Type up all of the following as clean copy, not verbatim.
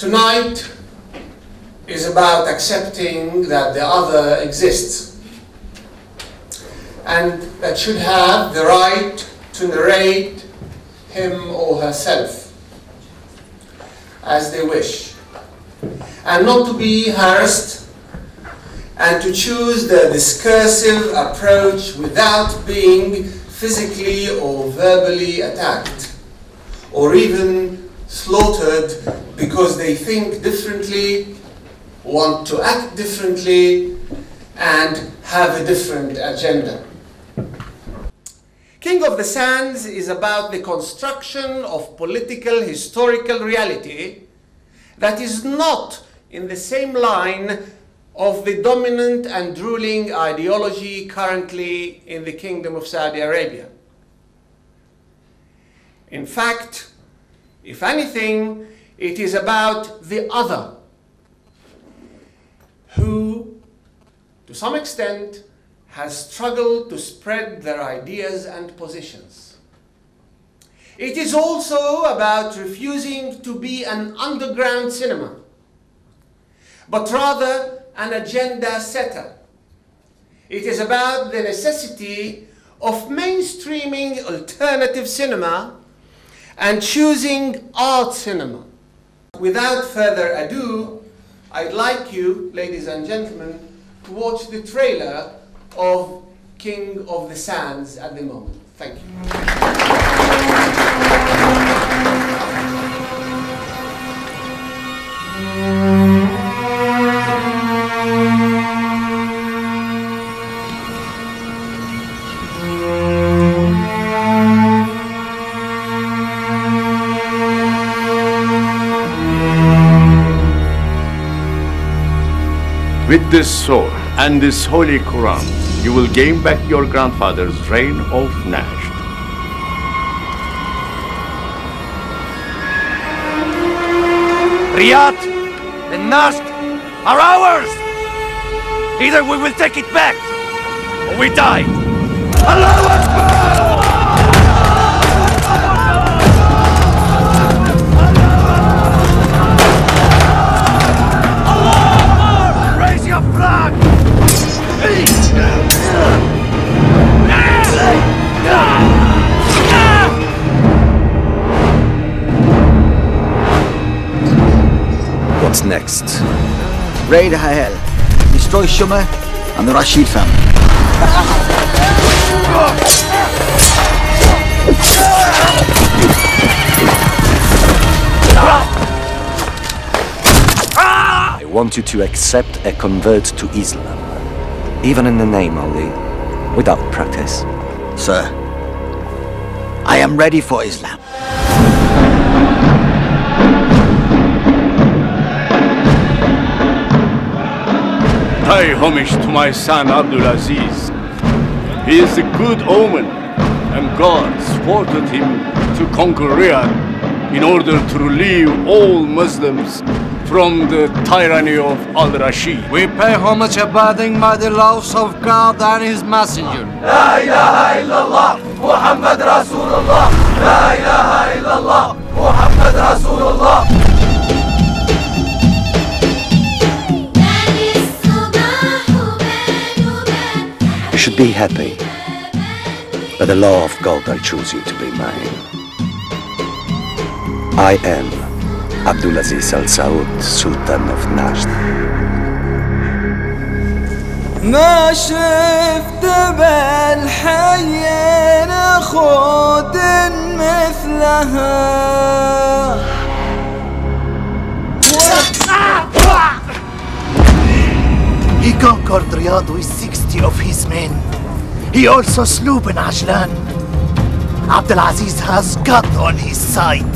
Tonight is about accepting that the other exists and that should have the right to narrate him or herself as they wish, and not to be harassed, and to choose the discursive approach without being physically or verbally attacked, or even slaughtered because they think differently, want to act differently, and have a different agenda. King of the Sands is about the construction of political historical reality that is not in the same line of the dominant and ruling ideology currently in the Kingdom of Saudi Arabia. In fact, if anything, it is about the other, who, to some extent, has struggled to spread their ideas and positions. It is also about refusing to be an underground cinema, but rather an agenda setter. It is about the necessity of mainstreaming alternative cinema and choosing art cinema. Without further ado, I'd like you, ladies and gentlemen, to watch the trailer of King of the Sands at the moment. Thank you. With this sword and this holy Quran, you will gain back your grandfather's reign of Najd. Riyadh and Najd are ours! Either we will take it back, or we die! Allahu Akbar! What's next? Raid Ha'el, destroy Shumah and the Rashid family. I want you to accept a convert to Islam, even in the name only, without practice. Sir, I am ready for Islam. Pay homage to my son Abdulaziz. He is a good omen, and God supported him to conquer Riyadh in order to relieve all Muslims from the tyranny of Al-Rashid. We pay homage abiding by the laws of God and His Messenger. La ilaha illallah, Muhammad Rasulullah. La ilaha illallah, Muhammad Rasulullah. You should be happy. By the law of God, I choose you to be mine. I am Abdulaziz Al Saud, Sultan of Najd. ما شفت بالحي خود مثلها. He conquered Riyadh with 60 of his men. He also slew Ben Ajlan. Abdulaziz has God on his side.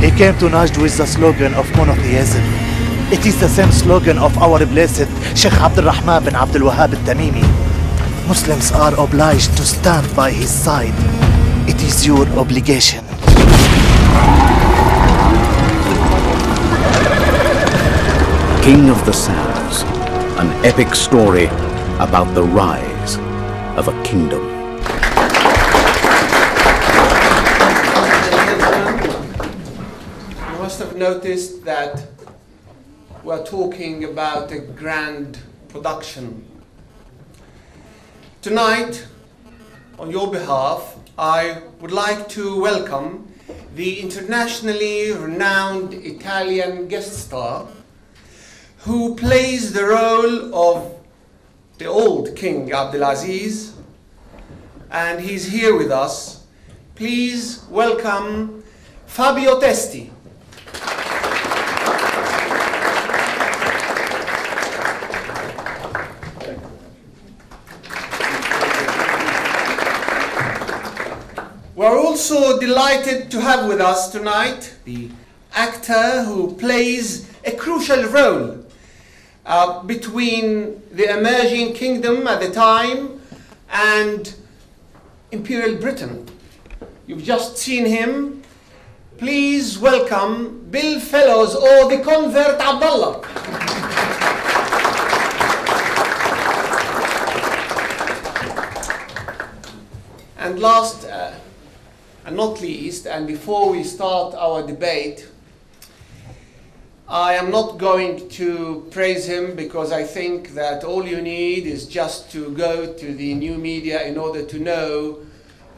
He came to Najd with the slogan of monotheism. It is the same slogan of our blessed Sheikh Abdul Rahman bin Abdul Wahab al-Tamimi. Muslims are obliged to stand by his side. It is your obligation. King of the Sands, an epic story about the rise of a kingdom. You must have have noticed that we're talking about a grand production. Tonight, on your behalf, I would like to welcome the internationally renowned Italian guest star who plays the role of the old King Abdulaziz, and he's here with us. Please welcome Fabio Testi. We're also delighted to have with us tonight the actor who plays a crucial role between the emerging kingdom at the time and Imperial Britain. You've just seen him. Please welcome Bill Fellows, or the convert Abdullah. And last and not least, and before we start our debate, I am not going to praise him because I think that all you need is just to go to the new media in order to know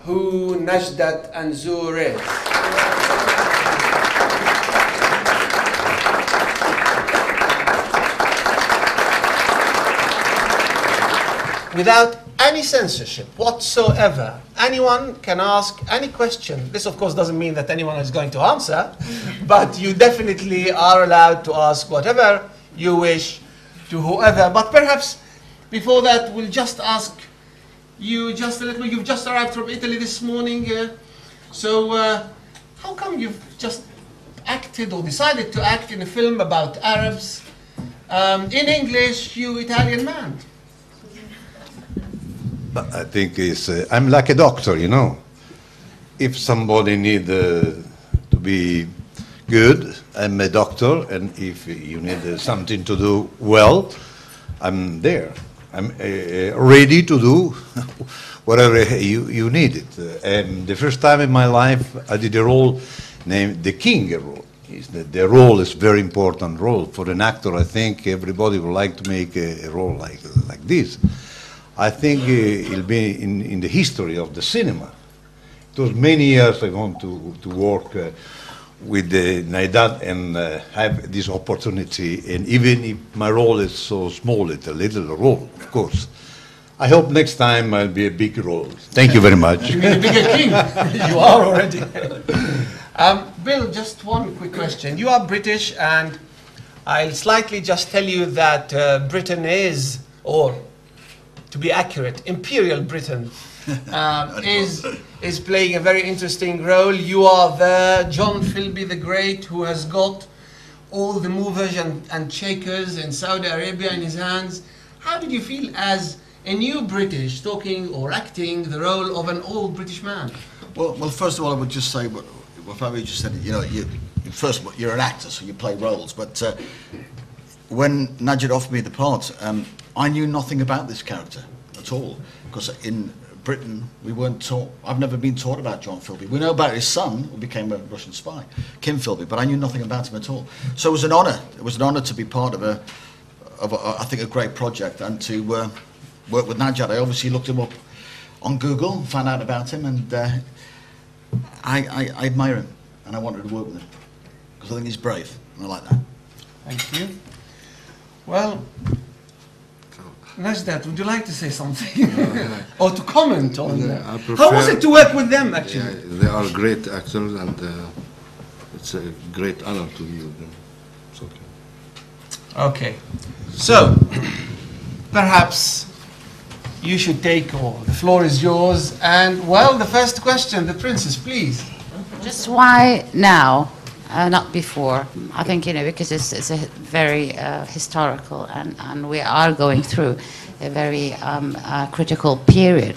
who Najdat Anzur is. Without any censorship whatsoever, anyone can ask any question. This, of course, doesn't mean that anyone is going to answer, but you definitely are allowed to ask whatever you wish to whoever. But perhaps before that, we'll just ask you just a little. You've just arrived from Italy this morning, so how come you've just acted or decided to act in a film about Arabs in English, you Italian man? I think I'm like a doctor, you know. If somebody need to be good, I'm a doctor, and if you need something to do well, I'm there. I'm ready to do whatever you need it. And the first time in my life, I did a role named the King role. The role is very important role for an actor. I think everybody would like to make a role like this. I think it'll be in the history of the cinema. It was many years I want to work with Najdat and have this opportunity. And even if my role is so small, it's a little role, of course. I hope next time I'll be a big role. Thank you very much. You mean a bigger king? You are already. Bill, just one quick question. You are British, and I'll slightly just tell you that Britain is, or to be accurate, Imperial Britain is playing a very interesting role. You are the John Philby the Great, who has got all the movers and shakers in Saudi Arabia in his hands. How did you feel as a new British talking or acting the role of an old British man? Well, first of all, I would just say what Fabio just said. You know, first of all, you're an actor, so you play roles. But when Najdat offered me the part, I knew nothing about this character at all, because in Britain we weren't taught. I've never been taught about John Philby. We know about his son, who became a Russian spy, Kim Philby, but I knew nothing about him at all. So it was an honour. It was an honour to be part of I think a great project, and to work with Najdat. I obviously looked him up on Google, found out about him, and I admire him, and I wanted to work with him because I think he's brave, and I like that. Thank you. Well, Najdat, would you like to say something? Or to comment on that? How was it to work with them, actually? Yeah, they are great actors, and it's a great honor to be with them. It's okay. Okay. So, perhaps you should take over. The floor is yours. And, well, the first question, the princess, please. Just why now? Not before. I think, because it's a very historical, and we are going through a very critical period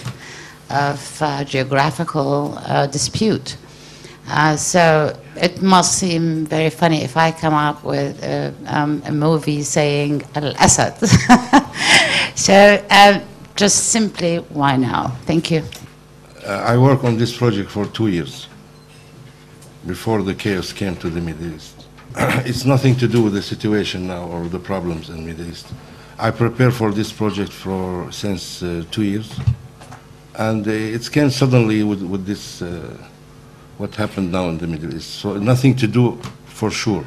of geographical dispute. So it must seem very funny if I come up with a movie saying Al-Assad. So just simply, why now? Thank you. I worked on this project for 2 years. Before the chaos came to the Middle East. it's nothing to do with the situation now or the problems in the Middle East. I prepare for this project since 2 years, and it came suddenly with this, what happened now in the Middle East. So nothing to do, for sure,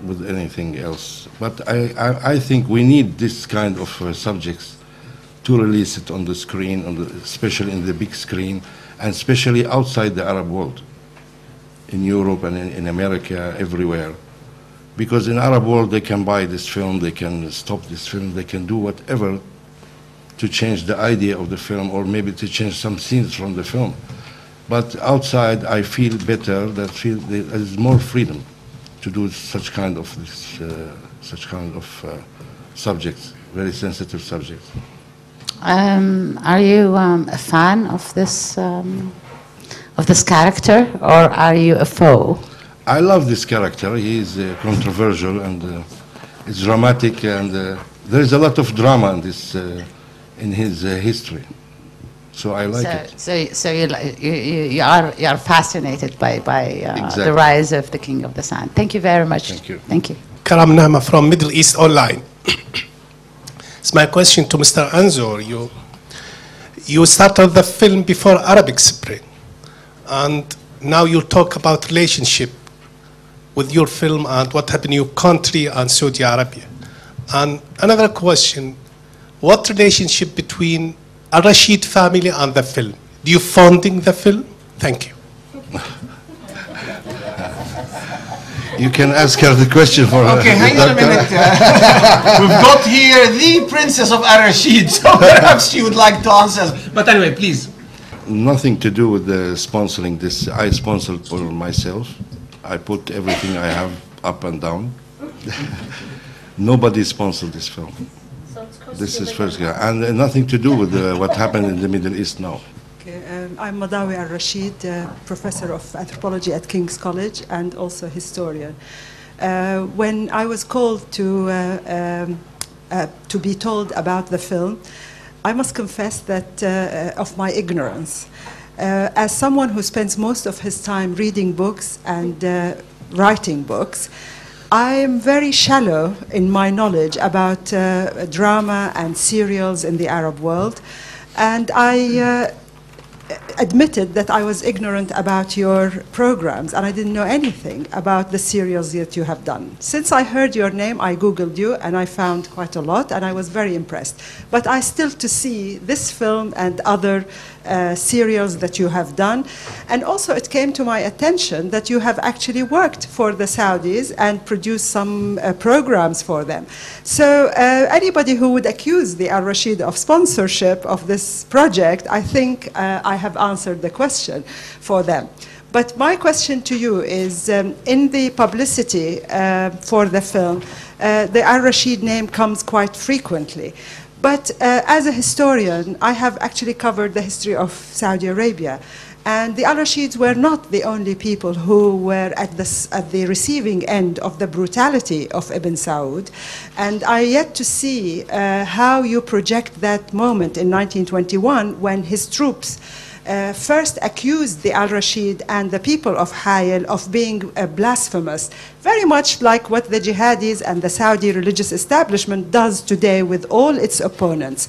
with anything else. But I think we need this kind of subjects to release it on the screen, especially in the big screen, and especially outside the Arab world, in Europe and in America, everywhere. Because in Arab world, they can buy this film, they can stop this film, they can do whatever to change the idea of the film, or maybe to change some scenes from the film. But outside, I feel better, there is more freedom to do such kind of subjects, very sensitive subjects. Are you a fan of this character, or are you a foe? I love this character. He is controversial and it's dramatic, and there is a lot of drama in this in his history. So I like it. So you are fascinated by Exactly. the rise of the King of the Sand. Thank you very much. Thank you. Thank you. Karam Nama from Middle East Online. It's my question to Mr. Anzor. You started the film before Arabic Spring, and now you talk about relationship with your film and what happened in your country and Saudi Arabia. And another question, what relationship between Al-Rashid family and the film? Do you funding the film? Thank you. You can ask her the question for her. Okay, hang on a minute. We've got here the Princess of Al-Rashid, so perhaps she would like to answer. But anyway, please. Nothing to do with sponsoring this. I sponsored for myself. I put everything I have up and down. Nobody sponsored this film. This is first, and nothing to do with what happened in the Middle East now. I'm Madawi Al-Rashid, professor of anthropology at King's College and also historian. When I was called to be told about the film, I must confess that of my ignorance. As someone who spends most of his time reading books and writing books, I am very shallow in my knowledge about drama and serials in the Arab world, and I admitted that I was ignorant about your programs, and I didn't know anything about the serials that you have done. Since I heard your name, I Googled you, and I found quite a lot, and I was very impressed. But I still to see this film and other serials that you have done. And also it came to my attention that you have actually worked for the Saudis and produced some programs for them. So anybody who would accuse the Al-Rashid of sponsorship of this project, I think I have answered the question for them. But my question to you is, in the publicity for the film, the Al-Rashid name comes quite frequently. But as a historian, I have actually covered the history of Saudi Arabia. And the Al-Rashids were not the only people who were at the receiving end of the brutality of Ibn Saud. And I yet to see how you project that moment in 1921 when his troops first accused the Al-Rashid and the people of Hayel of being blasphemous, very much like what the jihadis and the Saudi religious establishment does today with all its opponents.